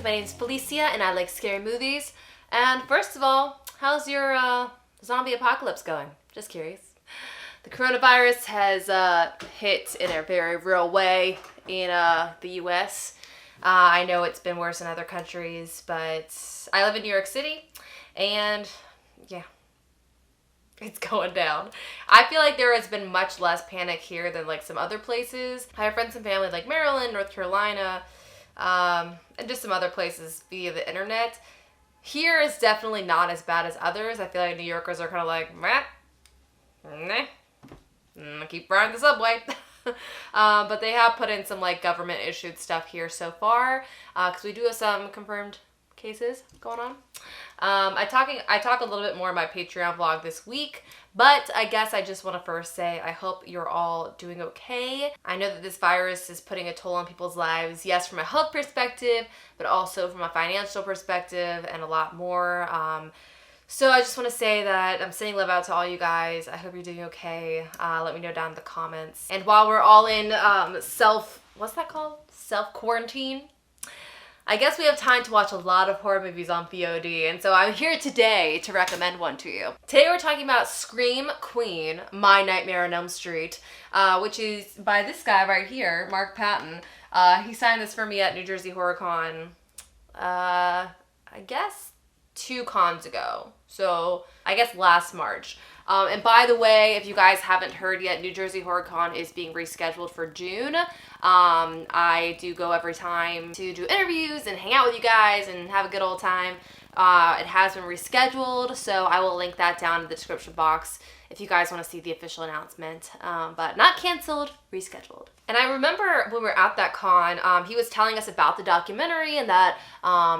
My name's Felicia and I like scary movies. And first of all, how's your zombie apocalypse going? Just curious. The coronavirus has hit in a very real way in the US. I know it's been worse in other countries, but I live in New York City and yeah, it's going down. I feel like there has been much less panic here than like some other places. I have friends and family like Maryland, North Carolina, and just some other places via the internet. Here is definitely not as bad as others. I feel like New Yorkers are kind of like, meh, keep riding the subway. But they have put in some like government issued stuff here so far, because we do have some confirmed cases going on. I talk a little bit more in my Patreon vlog this week, but I guess I just want to first say I hope you're all doing okay. I know that this virus is putting a toll on people's lives, yes, from a health perspective, but also from a financial perspective and a lot more. So I just want to say that I'm sending love out to all you guys. I hope you're doing okay. Let me know down in the comments. And while we're all in what's that called? Self-quarantine? I guess we have time to watch a lot of horror movies on VOD, and so I'm here today to recommend one to you. Today we're talking about Scream Queen, My Nightmare on Elm Street, which is by this guy right here, Mark Patton. He signed this for me at New Jersey HorrorCon, I guess 2 cons ago. So I guess last March. And by the way, if you guys haven't heard yet, New Jersey HorrorCon is being rescheduled for June. I do go every time to do interviews and hang out with you guys and have a good old time. It has been rescheduled, so I will link that down in the description box if you guys want to see the official announcement. But not canceled, rescheduled. And I remember when we were at that con, he was telling us about the documentary and that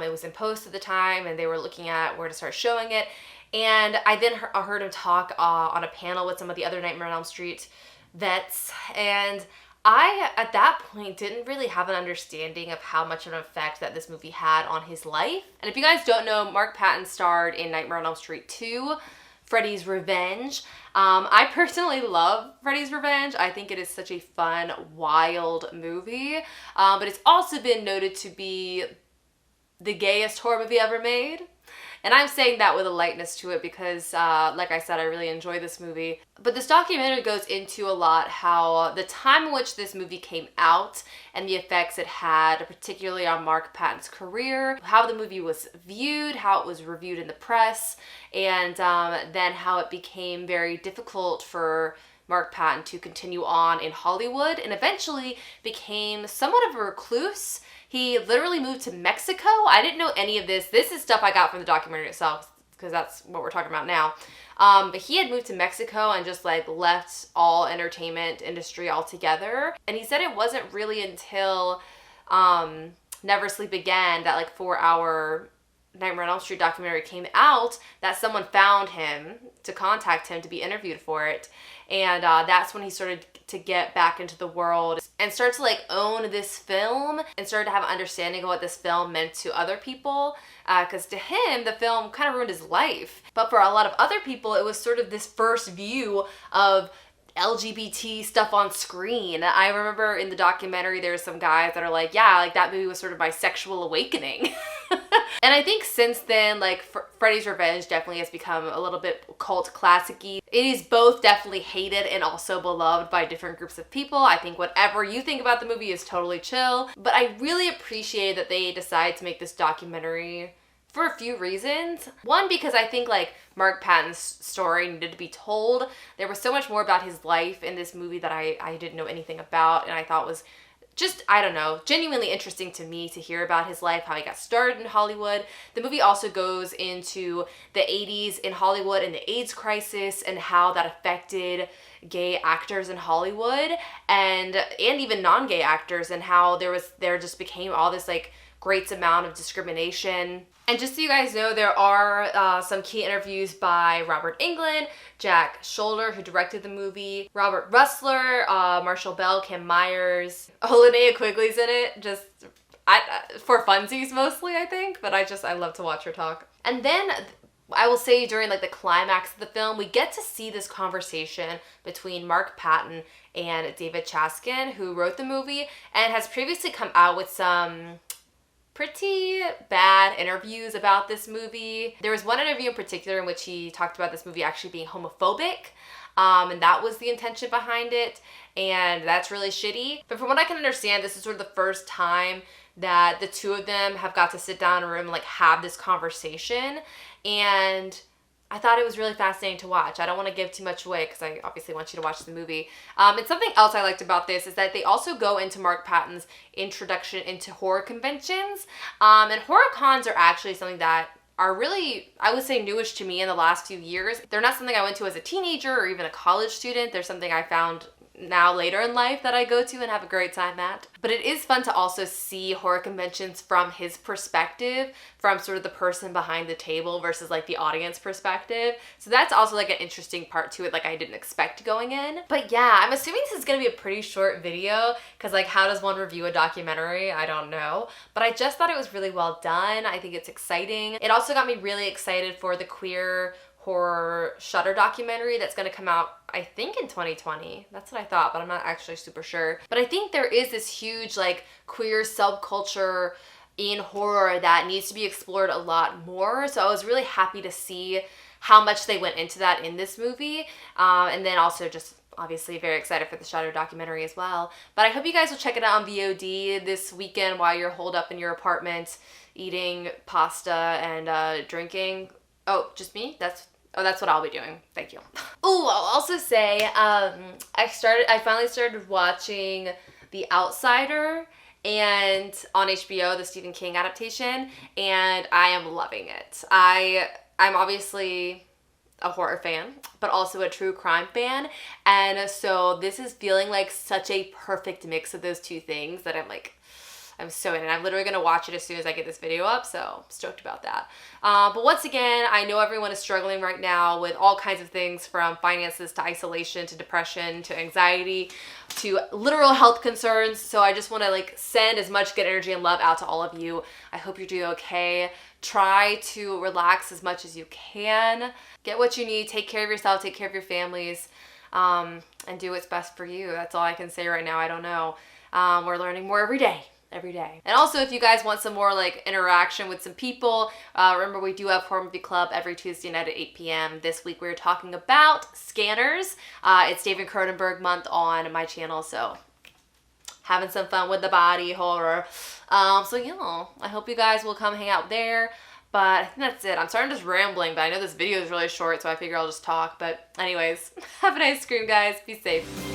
it was in post at the time and they were looking at where to start showing it. And I then heard him talk on a panel with some of the other Nightmare on Elm Street vets, and I, at that point, didn't really have an understanding of how much of an effect that this movie had on his life. And if you guys don't know, Mark Patton starred in Nightmare on Elm Street 2, Freddy's Revenge. I personally love Freddy's Revenge. I think it is such a fun, wild movie, but it's also been noted to be the gayest horror movie ever made. And I'm saying that with a lightness to it because, like I said, I really enjoy this movie. But this documentary goes into a lot how the time in which this movie came out and the effects it had, particularly on Mark Patton's career, how the movie was viewed, how it was reviewed in the press, and then how it became very difficult for Mark Patton to continue on in Hollywood and eventually became somewhat of a recluse. He literally moved to Mexico. I didn't know any of this. This is stuff I got from the documentary itself because that's what we're talking about now. But he had moved to Mexico and just like left all entertainment industry altogether. And he said it wasn't really until Never Sleep Again, that like 4-hour Nightmare on Elm Street documentary came out, that someone found him to contact him to be interviewed for it. And that's when he started to get back into the world and start to like own this film and started to have an understanding of what this film meant to other people. Because to him, the film kind of ruined his life. But for a lot of other people, it was sort of this first view of LGBT stuff on screen. I remember in the documentary there's some guys that are like, yeah, like that movie was sort of my sexual awakening. And I think since then, like Freddy's Revenge definitely has become a little bit cult classic-y. It is both definitely hated and also beloved by different groups of people. I think whatever you think about the movie is totally chill, but I really appreciate that they decided to make this documentary for a few reasons. One, because I think like Mark Patton's story needed to be told. There was so much more about his life in this movie that I didn't know anything about, and I thought was just, I don't know, genuinely interesting to me to hear about his life, how he got started in Hollywood. The movie also goes into the 80s in Hollywood and the AIDS crisis and how that affected gay actors in Hollywood and even non-gay actors, and how there just became all this like great amount of discrimination. And just so you guys know, there are some key interviews by Robert Englund, Jack Scholder, who directed the movie, Robert Russler, Marshall Bell, Kim Myers, Linnea Quigley's in it, just for funsies mostly, I think, but I love to watch her talk. And then I will say during like the climax of the film, we get to see this conversation between Mark Patton and David Chaskin, who wrote the movie and has previously come out with some pretty bad interviews about this movie. There was one interview in particular in which he talked about this movie actually being homophobic, and that was the intention behind it, and that's really shitty. But from what I can understand, this is sort of the first time that the two of them have got to sit down in a room and like have this conversation, and I thought it was really fascinating to watch. I don't want to give too much away because I obviously want you to watch the movie. And something else I liked about this is that they also go into Mark Patton's introduction into horror conventions. And horror cons are actually something that are really, I would say, newish to me in the last few years. They're not something I went to as a teenager or even a college student. They're something I found now later in life that I go to and have a great time at. But it is fun to also see horror conventions from his perspective, from sort of the person behind the table versus like the audience perspective. So that's also like an interesting part to it, like I didn't expect going in. But yeah, I'm assuming this is gonna be a pretty short video because like how does one review a documentary? I don't know. But I just thought it was really well done. I think it's exciting. It also got me really excited for the queer horror Shudder documentary that's going to come out, I think, in 2020. That's what I thought, but I'm not actually super sure. But I think there is this huge like queer subculture in horror that needs to be explored a lot more. So I was really happy to see how much they went into that in this movie. And then also just obviously very excited for the Shudder documentary as well. But I hope you guys will check it out on VOD this weekend while you're holed up in your apartment eating pasta and drinking. Oh, just me? That's what I'll be doing. Thank you. Ooh, I'll also say, I finally started watching The Outsider and on HBO, the Stephen King adaptation, and I am loving it. I'm obviously a horror fan, but also a true crime fan, and so this is feeling like such a perfect mix of those two things that I'm so in it. I'm literally going to watch it as soon as I get this video up, so I'm stoked about that. But once again, I know everyone is struggling right now with all kinds of things from finances to isolation to depression to anxiety to literal health concerns. So I just want to like send as much good energy and love out to all of you. I hope you're doing okay. Try to relax as much as you can. Get what you need. Take care of yourself. Take care of your families. And do what's best for you. That's all I can say right now. I don't know. We're learning more every day. And also, if you guys want some more like interaction with some people, remember we do have Horror Movie Club every Tuesday night at 8 p.m. This week we're talking about Scanners. It's David Cronenberg month on my channel, so having some fun with the body horror. So yeah, I hope you guys will come hang out there. But I think that's it. I'm sorry I'm just rambling, but I know this video is really short, so I figure I'll just talk. But anyways, have a nice scream, guys. Be safe.